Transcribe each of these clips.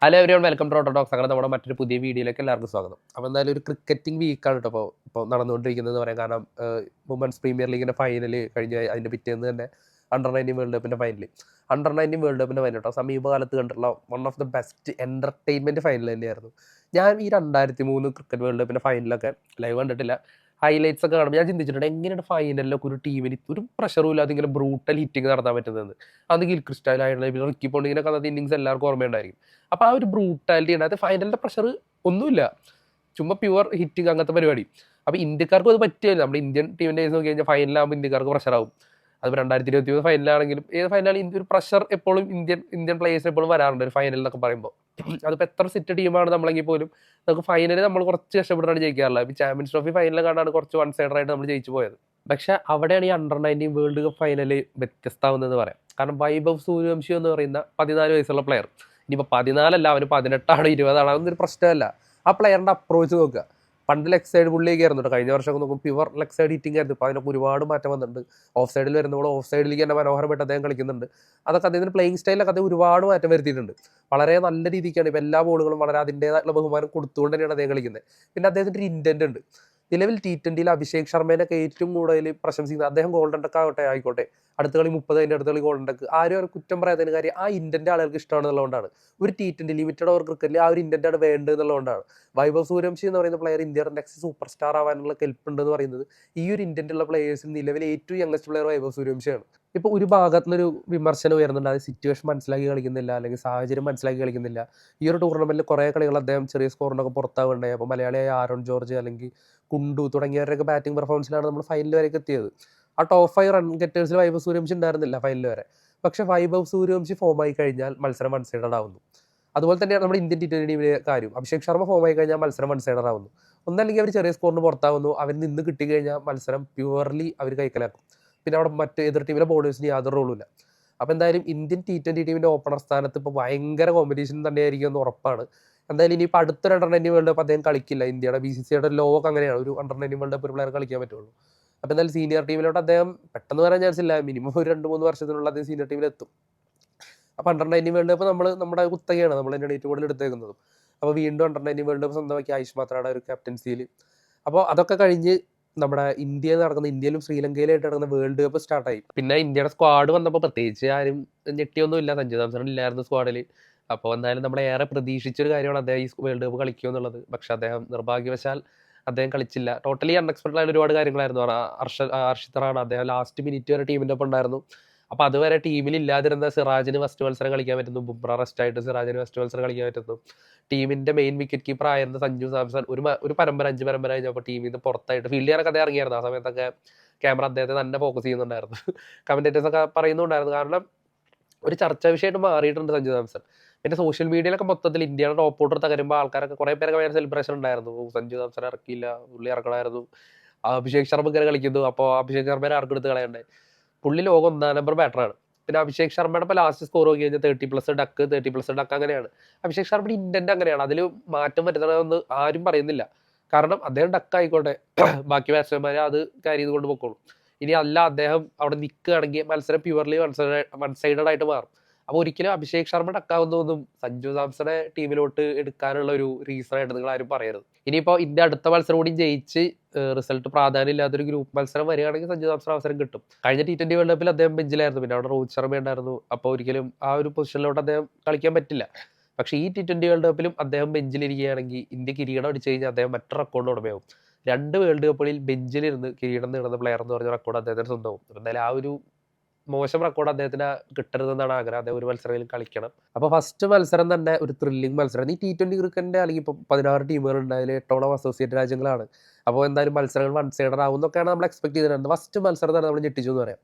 Hello everyone, welcome to Auto Talks. അങ്ങനെ നമ്മുടെ മറ്റൊരു പുതിയ വീഡിയോയിലേക്ക് എല്ലാവർക്കും സ്വാഗതം. അപ്പോൾ എന്തായാലും ഒരു ക്രിക്കറ്റിംഗ് വീക്കാണ് കേട്ടോ ഇപ്പോൾ നടന്നുകൊണ്ടിരിക്കുന്നതെന്ന് പറയാം. കാരണം വുമൻസ് പ്രീമിയർ ലീഗിൻ്റെ ഫൈനൽ കഴിഞ്ഞ അതിൻ്റെ പിറ്റേന്ന് തന്നെ അണ്ടർ 19 വേൾഡ് കപ്പിൻ്റെ ഫൈനൽ വേൾഡ് കപ്പിൻ്റെ ഫൈനൽ കേട്ടോ. സമീപകാലത്ത് കണ്ടിട്ടുള്ള one of the best entertainment final തന്നെയായിരുന്നു. ഞാൻ ഈ 2003 ക്രിക്കറ്റ് വേൾഡ് കപ്പിൻ്റെ ഫൈനലൊക്കെ ലൈവ് കണ്ടിട്ടില്ല. ഹൈലൈറ്റ്സ് ഒക്കെ കാണുമ്പോൾ ഞാൻ ചിന്തിച്ചിട്ടുണ്ട് എങ്ങനെയാണ് ഫൈനലിലൊക്കെ ഒരു ടീമിന് ഒരു പ്രഷറും ഇല്ലാതെ ഇങ്ങനെ ബ്രൂട്ടൽ ഹിറ്റിംഗ് നടത്താൻ പറ്റുന്നത്. അത് ഗിൽക്രിസ്റ്റ് ആയിട്ടുള്ള പിന്നെ റിക്കി പോണ്ടിങ്ങിനൊക്കെ അന്നത്തെ ഇന്നിങ്സ് എല്ലാവർക്കും ഓർമ്മയുണ്ടായിരിക്കും. അപ്പോൾ ആ ഒരു ബ്രൂട്ടാലിറ്റി ഉണ്ട്. അത് ഫൈനലിൻ്റെ പ്രഷർ ഒന്നുമില്ല, ചുമ്മാ പ്യുവർ ഹിറ്റിംഗ് അങ്ങനത്തെ പരിപാടി. അപ്പോൾ ഇന്ത്യക്കാർക്കും അത് പറ്റില്ല. നമ്മുടെ ഇന്ത്യൻ ടീമിൻ്റെ കേസ് നോക്കി കഴിഞ്ഞാൽ ഫൈനലാകുമ്പോൾ ഇന്ത്യക്കാർക്ക് പ്രഷറാവും. അതിപ്പോൾ 2023 ഫൈനലാണെങ്കിലും ഏത് ഫൈനലാണെങ്കിലും ഇന്ത്യ ഒരു പ്രഷർ എപ്പോഴും ഇന്ത്യൻ പ്ലേയേഴ്സിന് എപ്പോഴും വരാറുണ്ട് ഒരു ഫൈനൽ എന്നൊക്കെ പറയുമ്പോൾ. അതിപ്പോൾ എത്ര സെറ്റ് ടീമാണ് നമ്മളെങ്കിൽ പോലും നമുക്ക് ഫൈനലിൽ നമ്മൾ കുറച്ച് കഷ്ടപ്പെട്ടാണ് ജയിക്കാറുള്ളത്. ഇപ്പോൾ ചാമ്പ്യൻസ് ട്രോഫി ഫൈനലിൽ കണ്ടാണ് കുറച്ച് വൺ സൈഡറായിട്ട് നമ്മൾ ജയിച്ചു പോയത്. പക്ഷേ അവിടെയാണ് ഈ അണ്ടർ 19 വേൾഡ് കപ്പ് ഫൈനൽ വ്യത്യസ്തമാവുന്നതെന്ന് പറയാം. കാരണം വൈഭവ് സൂര്യവംശി എന്ന് പറയുന്ന 14 വയസ്സുള്ള പ്ലെയർ, ഇനിയിപ്പോൾ 14 അവന് 18 20 അതൊന്നും ഒരു പ്രശ്നമല്ല. ആ പ്ലെയറിൻ്റെ അപ്രോച്ച് നോക്കുക. പണ്ട് ലെഗ് സൈഡ് പുള്ളിയൊക്കെ ആയിരുന്നു കേട്ടോ. കഴിഞ്ഞ വർഷമൊക്കെ നോക്കും പ്യുവർ ലെഗ് സൈഡ് ഹിറ്റിംഗ് ആയിരുന്നു. ഇപ്പോൾ അതിനൊക്കെ ഒരുപാട് മാറ്റം വന്നിട്ടുണ്ട്. ഓഫ് സൈഡിൽ വരുമ്പോൾ ഓഫ് സൈഡിലേക്ക് തന്നെ മനോഹരമായിട്ട് അദ്ദേഹം കളിക്കുന്നുണ്ട്. അതൊക്കെ അദ്ദേഹത്തിന് പ്ലേയിങ് സ്റ്റൈലൊക്കെ അദ്ദേഹം ഒരുപാട് മാറ്റം വരുത്തിയിട്ടുണ്ട്. വളരെ നല്ല രീതിക്കാണ് ഇപ്പോൾ എല്ലാ ബോളുകളും വളരെ അതിൻ്റേതായിട്ടുള്ള ബഹുമാനം കൊടുത്തുകൊണ്ട് തന്നെയാണ് അദ്ദേഹം കളിക്കുന്നത്. പിന്നെ അദ്ദേഹത്തിൻ്റെ ഒരു ഇൻറ്റൻറ്റ് ഉണ്ട്. നിലവിൽ T20 അഭിഷേക് ശർമ്മേനൊക്കെ ഏറ്റവും കൂടുതൽ പ്രശംസിക്കുന്നത് അദ്ദേഹം ഗോൾഡൻ ഡക്ക് ആയിക്കോട്ടെ, അടുത്ത കളി 30 അതിൻ്റെ അടുത്ത കളി ഗോൾഡൻ ഡക്ക്, ആരും ഒരു കുറ്റം പറയാത്തതിന് കാര്യം ആ ഇൻറ്റൻറ്റ് ആളുകൾക്ക് ഇഷ്ടമാണെന്നുള്ളതുകൊണ്ടാണ്. ഒരു T20 ലിമിറ്റഡ് ഓവർ ക്രിക്കറ്റിൽ ആ ഒരു ഇൻറ്റൻറ്റാണ് വേണ്ടത് എന്നുള്ളതുകൊണ്ടാണ്. വൈഭവ് സൂര്യവംശി എന്ന് പറയുന്ന പ്ലെയർ ഇന്ത്യയുടെ നെക്സ്റ്റ് സൂപ്പർ സ്റ്റാർ ആവാനുള്ള കെൽപ്പുണ്ടെന്ന് പറയുന്നത് ഈ ഒരു ഇൻറ്റൻറ്റുള്ള പ്ലെയേഴ്സിൽ നിലവിലെ ഏറ്റവും യങ്ങസ്റ്റ് പ്ലെയർ വൈഭവ് സൂര്യവംശിയാണ്. ഇപ്പോൾ ഒരു ഭാഗത്തു നിന്നൊരു വിമർശനം ഉയർന്നുണ്ട്, അത് സിറ്റുവേഷൻ മനസ്സിലാക്കി കളിക്കുന്നില്ല, അല്ലെങ്കിൽ സാഹചര്യം മനസ്സിലാക്കി കളിക്കുന്നില്ല. ഈ ഒരു ടൂർണമെൻറ്റിൽ കുറേ കളികൾ അദ്ദേഹം ചെറിയ സ്കോറിനൊക്കെ പുറത്താവുണ്ടായി. അപ്പോൾ മലയാളിയായ ആരോൺ ജോർജ് അല്ലെങ്കിൽ കുണ്ടു തുടങ്ങിയവരുടെയൊക്കെ ബാറ്റിംഗ് പെർഫോമൻസിലാണ് നമ്മൾ ഫൈനൽ വരെയൊക്കെ എത്തിയത്. ആ ടോപ്പ് 5 റൺ ഗെറ്റേഴ്സിൽ വൈഭവ് സൂര്യവംശി ഉണ്ടായിരുന്നില്ല ഫൈനൽ വരെ. പക്ഷേ വൈഭവ് സൂര്യവംശി ഫോമായി കഴിഞ്ഞാൽ മത്സരം വൺ സൈഡഡ് ആവുന്നു. അതുപോലെ തന്നെയാണ് നമ്മുടെ ഇന്ത്യൻ T20 ടീമിലെ കാര്യം. അഭിഷേക് ശർമ്മ ഫോമായി കഴിഞ്ഞാൽ മത്സരം വൺ സൈഡഡ് ആവുന്നു. ഒന്നല്ലെങ്കിൽ അവർ ചെറിയ സ്കോറിന് പുറത്താവുന്നു, അവർ നിന്ന് കിട്ടിക്കഴിഞ്ഞാൽ മത്സരം പ്യുവർലി അവർ കൈക്കലാക്കും. പിന്നെ അവിടെ മറ്റ് എതിർ ടീമിലെ ബോളേഴ്സിന് യാതൊരു റോളുമില്ല. അപ്പോൾ എന്തായാലും ഇന്ത്യൻ T20 ടീമിൻ്റെ ഓപ്പണർ സ്ഥാനത്ത് ഇപ്പോൾ ഭയങ്കര കോമ്പറ്റീഷൻ തന്നെയായിരിക്കും എന്ന് ഉറപ്പാണ്. എന്തായാലും ഇനിയിപ്പോൾ അടുത്തൊരു അണ്ടർ 19 വേൾഡ് കപ്പ് അദ്ദേഹം കളിക്കില്ല. ഇന്ത്യയുടെ BCCIയുടെ ലോ ഒക്കെ അങ്ങനെയാണ്, ഒരു അണ്ടർ 19 വേൾഡ് കപ്പ് ഒരു പ്ലെയർ കളിക്കാൻ പറ്റുള്ളൂ. അപ്പോൾ എന്തായാലും സീനിയർ ടീമിലോട്ട് അദ്ദേഹം പെട്ടെന്ന് വരാൻ ചാൻസ് ഇല്ല. മിനിമം ഒരു 2-3 വർഷത്തിനുള്ള അദ്ദേഹം സീനിയർ ടീമിലെത്തും. അപ്പോൾ അണ്ടർ 19 വേൾഡ് കപ്പ് നമ്മുടെ കുത്തകയാണ്, നമ്മൾ തന്നെയാണ് ഏറ്റവും കൂടുതൽ എടുത്തേക്കുന്നതും. അപ്പോൾ വീണ്ടും അണ്ടർ 19 വേൾഡ് കപ്പ് സ്വന്തമാക്കി ആയുഷ് മാത്രയുടെ ഒരു ക്യാപ്റ്റൻസിയിൽ. അപ്പോൾ അതൊക്കെ കഴിഞ്ഞ് നമ്മുടെ ഇന്ത്യയിലും ശ്രീലങ്കയിലായിട്ട് നടക്കുന്ന വേൾഡ് കപ്പ് സ്റ്റാർട്ടായി. പിന്നെ ഇന്ത്യയുടെ സ്ക്വാഡ് വന്നപ്പോൾ പ്രത്യേകിച്ച് ആരും ഞെട്ടിയൊന്നുമില്ല. സഞ്ജു സാംസൺ ഇല്ലായിരുന്നു സ്ക്വാഡിൽ. അപ്പോൾ എന്തായാലും നമ്മൾ ഏറെ പ്രതീക്ഷിച്ചൊരു കാര്യമാണ് അദ്ദേഹം ഈ വേൾഡ് കപ്പ് കളിക്കുക എന്നുള്ളത്. പക്ഷേ അദ്ദേഹം നിർഭാഗ്യവശാൽ അദ്ദേഹം കളിച്ചില്ല. ടോട്ടലി അൺഎക്സ്പെക്റ്റഡ് ആയ ഒരുപാട് കാര്യങ്ങളായിരുന്നു. ഹർഷിത് റാണ അദ്ദേഹം ലാസ്റ്റ് മിനിറ്റ് വരെ ടീമിൻ്റെ ഒപ്പം ഉണ്ടായിരുന്നു. അപ്പോൾ അതുവരെ ടീമിൽ ഇല്ലാതിരുന്ന സിറാജിന് ഫസ്റ്റ് മത്സരം കളിക്കാൻ പറ്റുന്നു. ബുംറ റെസ്റ്റായിട്ട് സിറാജിന് ഫസ്റ്റ് മത്സരം കളിക്കാൻ പറ്റുന്നു. ടീമിൻ്റെ മെയിൻ വിക്കറ്റ് കീപ്പർ ആയിരുന്ന സഞ്ജു സാംസൺ ഒരു പരമ്പര 5 പരമ്പര കഴിഞ്ഞപ്പോൾ ടീമിൽ നിന്ന് പുറത്തായിട്ട് ഫീൽഡ് ചെയ്യാനൊക്കെ അദ്ദേഹം ഇറങ്ങിയായിരുന്നു. ആ സമയത്തൊക്കെ ക്യാമറ അദ്ദേഹത്തെ തന്നെ ഫോക്കസ് ചെയ്യുന്നുണ്ടായിരുന്നു. കമൻറ്റേറ്റേഴ്സൊക്കെ പറയുന്നുണ്ടായിരുന്നു. കാരണം ഒരു ചർച്ചാ വിഷയമായിട്ട് മാറിയിട്ടുണ്ട് സഞ്ജു സാംസൺ. പിന്നെ സോഷ്യൽ മീഡിയയിലൊക്കെ മൊത്തത്തിൽ ഇന്ത്യയുടെ ടോപ്പ് ഓർഡർ തകരുമ്പോൾ ആൾക്കാരൊക്കെ കുറേ പേരൊക്കെ ഭയങ്കര സെലിബ്രേഷൻ ഉണ്ടായിരുന്നു. സഞ്ജു സാംസൺ ഇറക്കിയില്ല, പുള്ളി ഇറക്കണമായിരുന്നു. അഭിഷേക് ശർമ്മ ഇങ്ങനെ കളിക്കുന്നു, അപ്പോൾ അഭിഷേക് ശർമ്മയെ ആർക്കും എടുത്ത് കളയണ്ടേ. പുള്ളി ലോകം 1-ാം നമ്പർ ബാറ്ററാണ്. പിന്നെ അഭിഷേക് ശർമ്മയുടെ ഇപ്പോൾ ലാസ്റ്റ് സ്കോർ നോക്കി കഴിഞ്ഞാൽ 30+ ഡക്ക് അങ്ങനെയാണ്. അഭിഷേക് ശർമ്മയുടെ ഇൻറ്റൻറ്റ് അങ്ങനെയാണ്. അതിൽ മാറ്റം വരുത്തണമെന്ന് ആരും പറയുന്നില്ല. കാരണം അദ്ദേഹം ഡക്ക് ആയിക്കോട്ടെ, ബാക്കി ബാറ്റ്സ്മാൻമാരെ അത് ക്യാരി ചെയ്തുകൊണ്ട് പൊക്കോളും. ഇനി അല്ല അദ്ദേഹം അവിടെ നിൽക്കുകയാണെങ്കിൽ മത്സരം പ്യുവർലി വൺ സൈഡഡ് ആയിട്ട് മാറും. അപ്പോൾ ഒരിക്കലും അഭിഷേക് ശർമ്മ ഡക്കാവുന്നതൊന്നും സഞ്ജു സാംസണെ ടീമിലോട്ട് എടുക്കാനുള്ള ഒരു റീസണായിട്ട് നിങ്ങൾ ആരും പറയരുത്. ഇനിയിപ്പോൾ ഇന്ത്യ അടുത്ത മത്സരം കൂടി ജയിച്ച് റിസൾട്ട് പ്രാധാന്യം ഇല്ലാത്തൊരു ഗ്രൂപ്പ് മത്സരം വരികയാണെങ്കിൽ സഞ്ജു സാംസൺ അവസരം കിട്ടും. കഴിഞ്ഞ T20 വേൾഡ് കപ്പിൽ അദ്ദേഹം ബെഞ്ചിലായിരുന്നു. പിന്നെ അവിടെ രോഹിത് ശർമ്മ ഉണ്ടായിരുന്നു. അപ്പോൾ ഒരിക്കലും ആ ഒരു പൊസിഷനിലോട്ട് അദ്ദേഹം കളിക്കാൻ പറ്റില്ല. പക്ഷേ ഈ T20 വേൾഡ് കപ്പിലും അദ്ദേഹം ബെഞ്ചിലിരിക്കുകയാണെങ്കിൽ ഇന്ത്യ കിരീടം അടിച്ചു കഴിഞ്ഞാൽ അദ്ദേഹം മറ്റൊരു റെക്കോർഡ് ഉടമയാവും. 2 വേൾഡ് കപ്പുകളിൽ ബെഞ്ചിലിരുന്ന് കിരീടം നേടുന്ന പ്ലെയർ എന്ന് പറഞ്ഞ റെക്കോർഡ് അദ്ദേഹത്തിന് സ്വന്തമാവും. എന്തായാലും ആ ഒരു മോശം റെക്കോർഡ് അദ്ദേഹത്തിന് കിട്ടരുതെന്നാണ് ആഗ്രഹം. അദ്ദേഹം ഒരു മത്സരത്തിൽ കളിക്കണം. അപ്പോൾ ഫസ്റ്റ് മത്സരം തന്നെ ഒരു ത്രില്ലിംഗ് മത്സരം. ഈ T20 ക്രിക്കറ്റിൻ്റെ അല്ലെങ്കിൽ ഇപ്പോൾ 16 ടീമുകളുണ്ട്, അതിൽ 8 അസോസിയേറ്റ് രാജ്യങ്ങളാണ്. അപ്പോൾ എന്തായാലും മത്സരങ്ങൾ വൺ സൈഡഡ് ആവും എന്നൊക്കെയാണ് നമ്മൾ എക്സ്പെക്ട് ചെയ്തിരുന്നത്. ഫസ്റ്റ് മത്സരം തന്നെ നമ്മൾ ഞെട്ടിച്ചു എന്ന് പറയാം.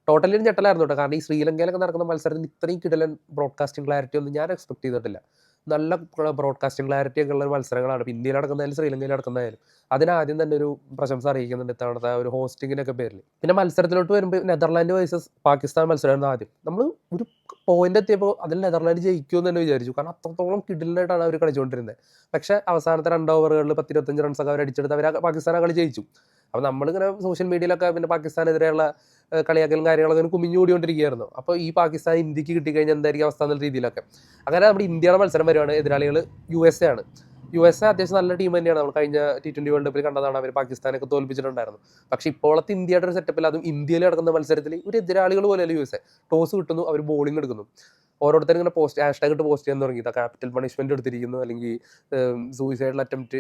ടോട്ടലി ഒരു ഞെട്ടലായിരുന്നു കേട്ടോ. കാരണം ഈ ശ്രീലങ്കയിലൊക്കെ നടക്കുന്ന മത്സരത്തിന് ഇത്രയും കിടലൻ ബ്രോഡ്കാസ്റ്റിംഗ് ക്ലാരിറ്റി ഒന്നും ഞാൻ എക്സ്പെക്ട് ചെയ്തിട്ടില്ല. നല്ല ബ്രോഡ്കാസ്റ്റിംഗ് ക്ലാരിറ്റി ഒക്കെ ഉള്ള മത്സരങ്ങളാണ്. ഇപ്പോൾ ഇന്ത്യയിൽ നടക്കുന്നതായാലും ശ്രീലങ്കയിൽ നടക്കുന്നതായാലും അതിനാദ്യം തന്നെ ഒരു പ്രശംസ അറിയിക്കുന്നുണ്ട് ഇത്തവണത്തെ ഒരു ഹോസ്റ്റിങ്ങിനൊക്കെ പേരിൽ. പിന്നെ മത്സരത്തിലോട്ട് വരുമ്പോൾ നെതർലാൻഡ് വേഴ്സസ് പാകിസ്ഥാൻ മത്സരമായിരുന്നു ആദ്യം. നമ്മൾ ഒരു പോയിന്റ് എത്തിയപ്പോൾ അതിൽ നെതർലാൻഡ് ജയിക്കുമെന്ന് തന്നെ വിചാരിച്ചു. കാരണം അത്രത്തോളം കിടിലനായിട്ടാണ് അവർ കളിച്ചുകൊണ്ടിരുന്നത്. പക്ഷേ അവസാനത്തെ 2 ഓവറുകളിൽ 10-25 റൺസൊക്കെ അവർ അടിച്ചെടുത്ത് അവർ പാകിസ്ഥാൻ കളി ജയിച്ചു. അപ്പോൾ നമ്മളിങ്ങനെ സോഷ്യൽ മീഡിയയിലൊക്കെ പിന്നെ പാകിസ്ഥാനെതിരെയുള്ള കളിയാക്കലും കാര്യങ്ങളൊക്കെ ഇങ്ങനെ കുമിഞ്ഞുകൂടിക്കൊണ്ടിരിക്കുകയായിരുന്നു. അപ്പോൾ ഈ പാകിസ്ഥാൻ ഇന്ത്യക്ക് കിട്ടിക്കഴിഞ്ഞാൽ എന്തായിരിക്കും അവസ്ഥ എന്നുള്ള രീതിയിലൊക്കെ. അങ്ങനെ നമ്മുടെ ഇന്ത്യയുടെ മത്സരം വരുവാണ്. എതിരാളികൾ USA ആണ്. USA അത്യാവശ്യം നല്ല ടീം തന്നെയാണ്. നമ്മൾ കഴിഞ്ഞ T20 വേൾഡ് കപ്പിൽ കണ്ടതാണ്. അവർ പാകിസ്ഥാനൊക്കെ തോൽപ്പിച്ചിട്ടുണ്ടായിരുന്നു. പക്ഷേ ഇപ്പോഴത്തെ ഇന്ത്യയുടെ ഒരു സെറ്റപ്പിൽ, അതും ഇന്ത്യയിൽ നടക്കുന്ന മത്സരത്തിൽ ഒരു എതിരാളികൾ പോലെയല്ല USA. ടോസ് കിട്ടുന്നു, അവർ ബോളിംഗ് എടുക്കുന്നു. ഓരോരുത്തരും ഇങ്ങനെ #ഹാഷ്ടാഗ് ഇട്ട് പോസ്റ്റ് ചെയ്യാൻ തുടങ്ങി. ക്യാപിറ്റൽ പണിഷ്മെന്റ് എടുത്തിരിക്കുന്നു, അല്ലെങ്കിൽ സൂയിസൈഡൽ അറ്റംപ്റ്റ്,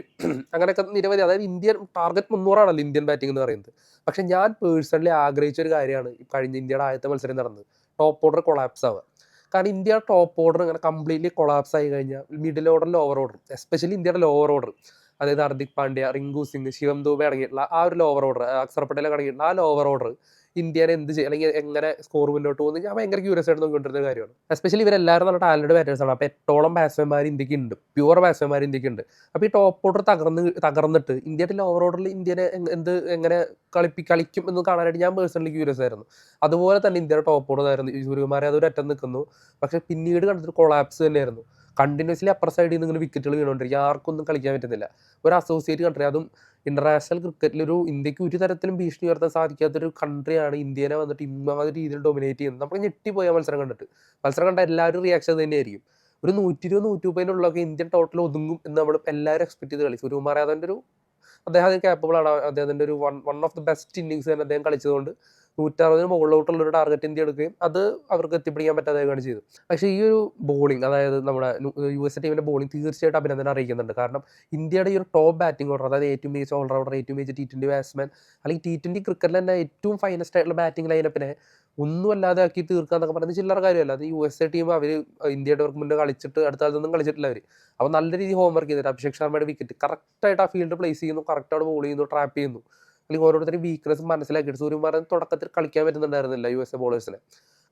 അങ്ങനെയൊക്കെ നിരവധി. അതായത് ഇന്ത്യൻ ടാർഗറ്റ് 300 ആണല്ലോ ഇന്ത്യൻ ബാറ്റിംഗ് എന്ന് പറയുന്നത്. പക്ഷെ ഞാൻ പേഴ്സണലി ആഗ്രഹിച്ച ഒരു കാര്യമാണ് കഴിഞ്ഞ ഇന്ത്യയുടെ ആദ്യത്തെ മത്സരം നടന്നത്. ടോപ്പ് ഓർഡർ കൊളാപ്സ് ആവുക. കാരണം ഇന്ത്യ ടോപ്പ് ഓർഡർ ഇങ്ങനെ കംപ്ലീറ്റ്ലി കൊളാപ്സ് ആയി കഴിഞ്ഞാൽ middle order, lower order, especially ഇന്ത്യയുടെ ലോവർ ഓർഡർ, അതായത് ഹർദിക് പാണ്ഡ്യ, റിങ്കു സിംഗ്, ശിവം ദൂബെ അടങ്ങിയിട്ടുള്ള ആ ഒരു ലോവർ ഓർഡർ, അക്സർ പട്ടേലൊക്കെ അടങ്ങിയിട്ടുള്ള ആ ലോവർ ഓർഡർ ഇന്ത്യനെ എന്ത് ചെയ്യും, അല്ലെങ്കിൽ എങ്ങനെ സ്കോർ മുന്നോട്ട് പോകുന്നത് ഞാൻ ഭയങ്കര ക്യൂരിയസ് ആയിട്ട് നോക്കിക്കൊണ്ടിരുന്ന കാര്യമാണ്. എസ്പെഷ്യലി ഇവരെല്ലാവരും നല്ല ടാലന്റഡ് ബാറ്റേഴ്സാണ്. അപ്പോൾ 8ഓളം ബാറ്റ്സ്മാൻമാർ ഇന്ത്യക്ക് ഉണ്ട്, പ്യുവർ ബാറ്റ്സ്മാൻമാർ ഇന്ത്യക്ക് ഉണ്ട്. അപ്പോൾ ഈ ടോപ്പ് ഓർഡർ തകർന്നിട്ട് ഇന്ത്യയുടെ ലോവർ ഓർഡറിൽ ഇന്ത്യനെ എങ്ങനെ കളിക്കും എന്ന് കാണാനായിട്ട് ഞാൻ പേഴ്സണലി ക്യൂരിയസ് ആയിരുന്നു. അതുപോലെ തന്നെ ഇന്ത്യയുടെ ടോപ്പ് ഓർഡർ ആയിരുന്നു. സൂര്യകുമാരെ അതൊരു അറ്റം നിൽക്കുന്നു. പക്ഷെ പിന്നീട് കണ്ടിട്ട് കൊളാപ്സ് തന്നെയായിരുന്നു. കണ്ടിന്യൂസ്ലി അപ്പർ സൈഡിൽ നിന്ന് ഇങ്ങനെ വിക്കറ്റുകൾ വീണുകൊണ്ടിരിക്കുക, ആർക്കൊന്നും കളിക്കാൻ പറ്റുന്നില്ല. ഒരു അസോസിയേറ്റ് കൺട്രി, അതും ഇന്റർനാഷണൽ ക്രിക്കറ്റിലൊരു ഇന്ത്യക്ക് ഒരു തരത്തിലും ഭീഷണി ഉയർത്താൻ സാധിക്കാത്തൊരു കൺട്രിയാണ് ഇന്ത്യനെ വന്നിട്ട് ഇമ്മാതിരി രീതിയിൽ ഡൊമിനേറ്റ് ചെയ്യുന്നത്. നമ്മൾ ഞെട്ടിപ്പോയ മത്സരം കണ്ടിട്ട്. മത്സരം കണ്ട എല്ലാവരും റിയാക്ഷൻ തന്നെയായിരിക്കും. ഒരു 120-130 ഇന്ത്യൻ ടോട്ടൽ ഒതുങ്ങും എന്ന് നമ്മൾ എല്ലാവരും എക്സ്പെക്ട് ചെയ്ത് കളി. സൂര്യകുമാർ യാദവിന്റെ ഒരു അദ്ദേഹം കേപ്പബിൾ ആണ്. അദ്ദേഹത്തിന്റെ ഒരു one of the best innings തന്നെ അദ്ദേഹം കളിച്ചതുകൊണ്ട് 160 മുകളിലോട്ടുള്ള ഒരു ടാർഗറ്റ് ഇന്ത്യ എടുക്കുകയും അത് അവർക്ക് എത്തിപ്പിടിക്കാൻ പറ്റാതെയാണ് ചെയ്തു. പക്ഷേ ഈ ഒരു ബോളിംഗ്, അതായത് നമ്മുടെ USA ടീമിന്റെ ബോളിംഗ് തീർച്ചയായിട്ടും അഭിനന്ദനം അറിയിക്കുന്നുണ്ട്. കാരണം ഇന്ത്യയുടെ ഈ ഒരു ടോപ്പ് ബാറ്റിംഗ് ഓർഡർ, അതായത് ഏറ്റവും മികച്ച ഓൾറൗണ്ടർ, ഏറ്റവും മികച്ച T20 ബാറ്റ്സ്മാൻ, അല്ലെങ്കിൽ T20 ക്രിക്കറ്റിൽ തന്നെ ഏറ്റവും ഫൈനസ്റ്റ് ആയിട്ടുള്ള ബാറ്റിംഗ് ലൈനപ്പിനെ ഒന്നുമല്ലാതെ ആക്കി തീർക്കുക എന്നൊക്കെ പറയുന്നത് ചില്ലറ കാര്യമല്ല. അത് USA ടീം അവർ ഇന്ത്യയുടെ മുന്നേ കളിച്ചിട്ട് അടുത്ത കാലത്തൊന്നും കളിച്ചിട്ടില്ല അവർ. അപ്പോൾ നല്ല രീതിയിൽ ഹോംവർക്ക് ചെയ്തിട്ട് അഭിഷേക് ശർമ്മയുടെ വിക്കറ്റ് കറക്റ്റായിട്ട് ആ ഫീൽഡ് പ്ലേസ് ചെയ്യുന്നു, കറക്റ്റായിട്ട് ബോൾ ചെയ്യുന്നു, ട്രാപ്പ് ചെയ്യുന്നു, അല്ലെങ്കിൽ ഓരോരുത്തരും വീക്ക്നെസ് മനസ്സിലാക്കിയിട്ട്. സൂര്യകുമാരൻ തുടക്കത്തിൽ കളിക്കാൻ പറ്റുന്നുണ്ടായിരുന്നില്ല USA ബോളേഴ്സിനെ.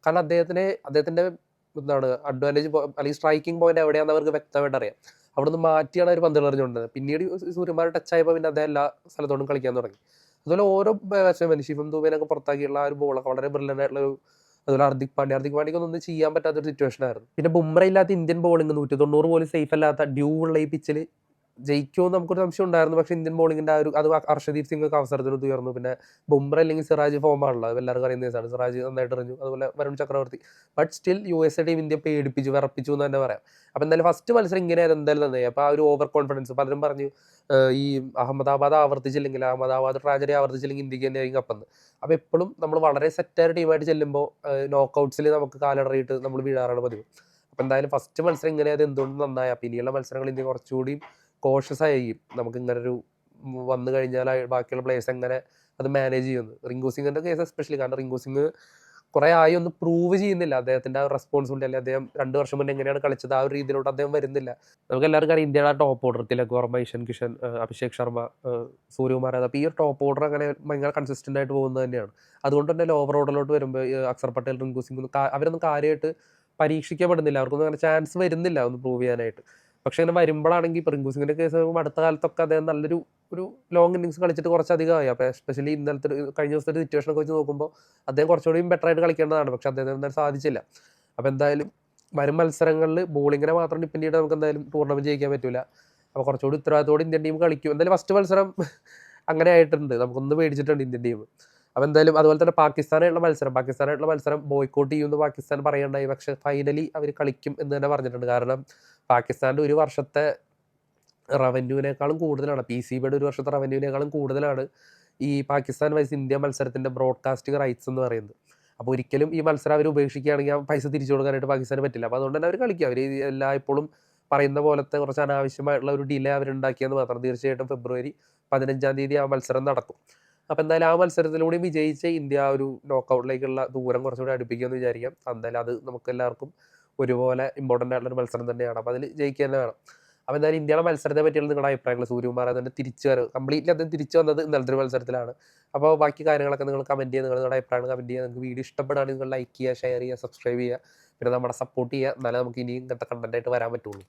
കാരണം അദ്ദേഹത്തിന്റെ എന്താണ് അഡ്വാൻറ്റേജ്, അല്ലെങ്കിൽ സ്ട്രൈക്കിംഗ് പോയിന്റ് എവിടെയാണെന്ന് അവർക്ക് വ്യക്തമായിട്ട് അറിയാം. അവിടെ നിന്ന് മാറ്റിയാണ് അവർ പന്ത് എറിഞ്ഞുകൊണ്ടത്. പിന്നീട് സൂര്യകുമാരൻ ടച്ച് ആയപ്പോൾ പിന്നെ അദ്ദേഹം എല്ലാ സ്ഥലത്തോടും കളിക്കാൻ തുടങ്ങി. അതുപോലെ ഓരോ ബാറ്റ്സ്മാൻ, ശിവം ദൂബേനൊക്കെ പുറത്താക്കിയുള്ള ആ ഒരു ബോളൊക്കെ വളരെ ബ്രില്യൻ്റ് ആയിട്ടുള്ള ഒരു. അതുപോലെ ഹർദിക് പാണ്ഡ്യക്ക് ഒന്നും ചെയ്യാൻ പറ്റാത്തൊരു സിറ്റുവേഷൻ ആയിരുന്നു. പിന്നെ ബുംറ ഇല്ലാത്ത ഇന്ത്യൻ ബോളിംഗ് 190 പോലും സേഫ് അല്ലാത്ത ഡ്യൂ ഉള്ള ഈ പിച്ചിൽ ജയിക്കുമെന്ന് നമുക്കൊരു സംശയം ഉണ്ടായിരുന്നു. പക്ഷേ ഇന്ത്യൻ ബോളിങ്ങിന്റെ അത് ഹർഷദീപ് സിംഗ് ഒക്കെ അവസരത്തിന് ഉയർന്നു. പിന്നെ ബുംറ അല്ലെങ്കിൽ സിറാജ് ഫോമാണല്ലോ, അത് എല്ലാവർക്കും അറിയുന്ന കേസാണ്. സിറാജ് നന്നായിട്ട് എറിഞ്ഞു, അതുപോലെ Varun Chakravarthy. But still USA team India പേടിപ്പിച്ചു, വിറപ്പിച്ചു എന്ന് തന്നെ പറയാം. അപ്പോൾ എന്തായാലും ഫസ്റ്റ് മത്സരം ഇങ്ങനെയായിരുന്നു എന്തായാലും നന്നായി. അപ്പോൾ ആ ഒരു ഓവർ കോൺഫിഡൻസ്, പലരും പറഞ്ഞു ഈ അഹമ്മദാബാദ് ട്രാജഡി ആവർത്തിച്ചില്ലെങ്കിൽ ഇന്ത്യക്ക് തന്നെയായിരിക്കും കപ്പെന്ന്. അപ്പോൾ എപ്പോഴും നമ്മൾ വളരെ സെറ്റായ ടീമായിട്ട് ചെല്ലുമ്പോൾ നോക്കൗട്ട്സിൽ നമുക്ക് കാലിടറിയിട്ട് നമ്മൾ വീഴാറാണ് പതിവ്. അപ്പോൾ എന്തായാലും ഫസ്റ്റ് മത്സരം ഇങ്ങനെയത് എന്തുകൊണ്ട് നന്നായി. അപ്പോൾ ഇനിയുള്ള മത്സരങ്ങൾ ഇന്ത്യ കുറച്ചുകൂടി കോഷ്യസ് ആയിരിക്കും. നമുക്ക് ഇങ്ങനൊരു വന്നു കഴിഞ്ഞാൽ ബാക്കിയുള്ള പ്ലേയേഴ്സ് എങ്ങനെ അത് മാനേജ് ചെയ്യുന്നു. റിങ്കു സിംഗിന്റെ കേസ് എസ്പെഷ്യലി, കാരണം റിങ്കു സിംഗ് കുറെ ആയി ഒന്ന് പ്രൂവ് ചെയ്യുന്നില്ല അദ്ദേഹത്തിന്റെ ആ റെസ്പോൺസിബിലിറ്റി, അല്ലെങ്കിൽ അദ്ദേഹം 2 വർഷം മുന്നേ എങ്ങനെയാണ് കളിച്ചത് ആ ഒരു രീതിയിലോട്ട് അദ്ദേഹം വരുന്നില്ല. നമുക്ക് എല്ലാവർക്കും അറിയാം ഇന്ത്യയുടെ ടോപ്പ് ഓർഡർ തിലക് വർമ്മ, ഇഷൻ കിഷൻ, അഭിഷേക് ശർമ്മ, സൂര്യകുമാർ യാദവ്, അപ്പോൾ ഈ ഒരു ടോപ്പ് ഓർഡർ അങ്ങനെ ഭയങ്കര കൺസിസ്റ്റന്റ് ആയിട്ട് പോകുന്നത് തന്നെയാണ്. അതുകൊണ്ട് തന്നെ ലോവർ ഓർഡറിലോട്ട് വരുമ്പോൾ അക്സർ പട്ടേൽ, റിങ്കു സിംഗ് അവരൊന്നും കാര്യമായിട്ട് പരീക്ഷിക്കപ്പെടുന്നില്ല. അവർക്കൊന്നും അങ്ങനെ ചാൻസ് വരുന്നില്ല ഒന്ന് പ്രൂവ് ചെയ്യാനായിട്ട്. പക്ഷെ അങ്ങനെ വരുമ്പോഴാണെങ്കിൽ ഇപ്പോൾ റിങ്കു സിംഗിന്റെ കേസ് അടുത്ത കാലത്തൊക്കെ അദ്ദേഹം നല്ലൊരു ലോങ് ഇന്നിങ്സ് കളിച്ചിട്ട് കുറച്ചധികമായി. അപ്പോൾ എസ്പെഷ്യലി ഇന്നലത്തെ കഴിഞ്ഞ ദിവസത്തെ സിറ്റുവേഷനൊക്കെ വെച്ച് നോക്കുമ്പോൾ അദ്ദേഹം കുറച്ചുകൂടിയും ബെറ്റർ ആയിട്ട് കളിക്കേണ്ടതാണ്. പക്ഷെ അദ്ദേഹത്തിന് എന്തായാലും സാധിച്ചില്ല. അപ്പോൾ എന്തായാലും വരും മത്സരങ്ങളിൽ ബോളിങ്ങിനെ മാത്രം ഡിപ്പെൻഡ് ചെയ്തിട്ട് നമുക്ക് എന്തായാലും ടൂർണമെന്റ് ജയിക്കാൻ പറ്റില്ല. അപ്പോൾ കുറച്ചുകൂടി ഉത്തരവാദിത്തോടെ ഇന്ത്യൻ ടീം കളിക്കും. എന്തായാലും ഫസ്റ്റ് മത്സരം അങ്ങനെ ആയിട്ടുണ്ട്, നമുക്കൊന്ന് പേടിച്ചിട്ടുണ്ട് ഇന്ത്യൻ ടീം. അപ്പോൾ എന്തായാലും അതുപോലെ തന്നെ പാകിസ്ഥാനായിട്ടുള്ള മത്സരം ബോയ്ക്കോട്ട് ചെയ്യുമെന്ന് പാകിസ്ഥാൻ പറയുണ്ടായി. പക്ഷെ ഫൈനലി അവർ കളിക്കും എന്ന് തന്നെ പറഞ്ഞിട്ടുണ്ട്. കാരണം പാകിസ്ഥാന്റെ ഒരു വർഷത്തെ റവന്യൂവിനേക്കാളും കൂടുതലാണ്, PCBയുടെ ഒരു വർഷത്തെ റവന്യൂവിനേക്കാളും കൂടുതലാണ് ഈ പാകിസ്ഥാൻ വൈസ് ഇന്ത്യ മത്സരത്തിന്റെ ബ്രോഡ്കാസ്റ്റിംഗ് റൈറ്റ്സ് എന്ന് പറയുന്നത്. അപ്പോൾ ഒരിക്കലും ഈ മത്സരം അവർ ഉപേക്ഷിക്കുകയാണെങ്കിൽ ആ പൈസ തിരിച്ചു കൊടുക്കാനായിട്ട് പാകിസ്ഥാന് പറ്റില്ല. അപ്പോൾ അതുകൊണ്ട് തന്നെ അവർ കളിക്കുക. അവർ എല്ലായ്പ്പോഴും പറയുന്ന പോലത്തെ കുറച്ച് അനാവശ്യമായിട്ടുള്ള ഒരു ഡിലേ അവരുണ്ടാക്കിയെന്ന് മാത്രം. തീർച്ചയായിട്ടും ഫെബ്രുവരി 15-ാം തീയതി ആ മത്സരം നടക്കും. അപ്പോൾ എന്തായാലും ആ മത്സരത്തിലൂടെ വിജയിച്ച് ഇന്ത്യ ഒരു നോക്കൗട്ടിലേക്കുള്ള ദൂരം കുറച്ചുകൂടി അടുപ്പിക്കുമെന്ന് വിചാരിക്കാം. എന്തായാലും അത് നമുക്ക് എല്ലാവർക്കും ഒരുപോലെ ഇമ്പോർട്ടൻ്റ് ആയിട്ടുള്ള ഒരു മത്സരം തന്നെയാണ്. അപ്പോൾ അതിൽ ജയിക്കുക തന്നെ വേണം. അപ്പോൾ എന്തായാലും ഇന്ത്യയുടെ മത്സരത്തെ പറ്റിയുള്ള നിങ്ങളുടെ അഭിപ്രായങ്ങൾ, സൂര്യകുമാർ അതിൻ്റെ തിരിച്ചു വരവ് കംപ്ലീറ്റ്ലി അദ്ദേഹം തിരിച്ചു വന്നത് ഇന്നലത്തെ ഒരു മത്സരത്തിലാണ്. അപ്പോൾ ബാക്കി കാര്യങ്ങളൊക്കെ നിങ്ങൾ കമൻറ്റ് ചെയ്യുക, നിങ്ങളുടെ അഭിപ്രായങ്ങൾ കമൻറ്റ് ചെയ്യുക. നിങ്ങൾക്ക് വീഡിയോ ഇഷ്ടപ്പെടുകയാണെങ്കിൽ നിങ്ങൾ ലൈക്ക് ചെയ്യുക, ഷെയർ ചെയ്യുക, സബ്സ്ക്രൈബ് ചെയ്യുക, പിന്നെ നമ്മളെ സപ്പോർട്ട് ചെയ്യുക. എന്നാലേ നമുക്ക് ഇനിയും ഇങ്ങനത്തെ കണ്ടന്റ് ആയിട്ട് വരാൻ പറ്റുള്ളൂ.